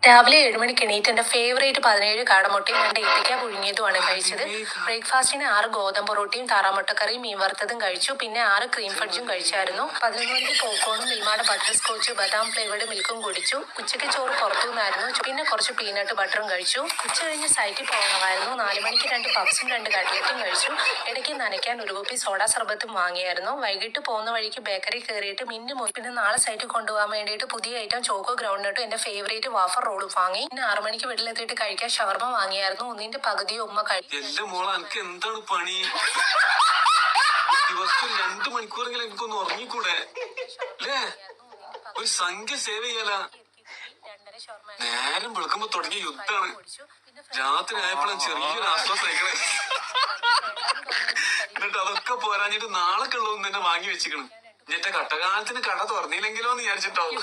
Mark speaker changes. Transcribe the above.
Speaker 1: രാവിലെ 7 മണിക്ക് എണീറ്റ് എന്റെ ഫേവറേറ്റ് 17 കാടമുട്ടയും 2 ഏത്തയ്ക്ക പുഴുങ്ങിയതുമാണ് കഴിച്ചത്. ബ്രേക്ക്ഫാസ്റ്റിന് 6 ഗോതമ്പ് റൊട്ടിയും താറാമുട്ടക്കറിയും മീൻ വറുത്തതും കഴിച്ചു. പിന്നെ 6 ക്രീം ഫഡ്ജും കഴിച്ചായിരുന്നു. 11 മണിക്ക് പോപ്കോണും മിൽമായുടെ ബട്ടർ സ്കോച്ച് ബദാം ഫ്ലേവേർഡ് മിൽക്കും കുടിച്ചു. ഉച്ചയ്ക്ക് ചോറ് പുറത്തുനിന്നായിരുന്നു. പിന്നെ കുറച്ച് പീനട്ട് ബട്ടറും കഴിച്ചു. ഉച്ച കഴിഞ്ഞ് സൈറ്റിൽ പോകണമായിരുന്നു. 4 മണിക്ക് 2 പപ്സും 2 കട്ട്ലറ്റും കഴിച്ചു. ഇടയ്ക്ക് നനയ്ക്കാൻ ഒരു കുപ്പി സോഡാ സർബത്തും വാങ്ങിയായിരുന്നു. വൈകിട്ട് പോകുന്ന വഴിക്ക് ബേക്കറി കയറിയിട്ട് മിന്നു പോയി. പിന്നെ നാളെ സൈറ്റിൽ കൊണ്ടുപോകാൻ വേണ്ടിയിട്ട് പുതിയ ഐറ്റം ചോക്കോ ഗ്രൗണ്ടിനട്ടും എന്റെ ഫേവറേറ്റ് വാഫർ റോള് വാങ്ങി. പിന്നെ 6 മണിക്ക് വീട്ടിലെത്തിയിട്ട് കഴിക്കാൻ ഷവർമ വാങ്ങിയായിരുന്നു. ഒന്നിന്റെ പകുതി ഉമ്മ കഴിച്ചു.
Speaker 2: എന്റെ മോളെ എനിക്ക് എന്താണ് പണി? ദിവസം 2 മണിക്കൂറെങ്കിലും എനിക്കൊന്ന് ഉറങ്ങിക്കൂടെ? അല്ലേ? ഒരു സംഖ്യ സേവ് ചെയ്യാല. നേരം വെളുക്കുമ്പോ തുടങ്ങിയ യുദ്ധാണ്. രാത്രി ആയപ്പോഴും ചെറിയൊരു ആശ്വാസം ആയിക്കണേ. എന്നിട്ട് അതൊക്കെ പോരാഞ്ഞിട്ട് നാളെ ഉള്ളതൊന്നും തന്നെ വാങ്ങി വെച്ചിക്കണം. എന്നിട്ട് കട്ടകാലത്തിന് കട തുറന്നില്ലെങ്കിലോ എന്ന് വിചാരിച്ചിട്ടാവും.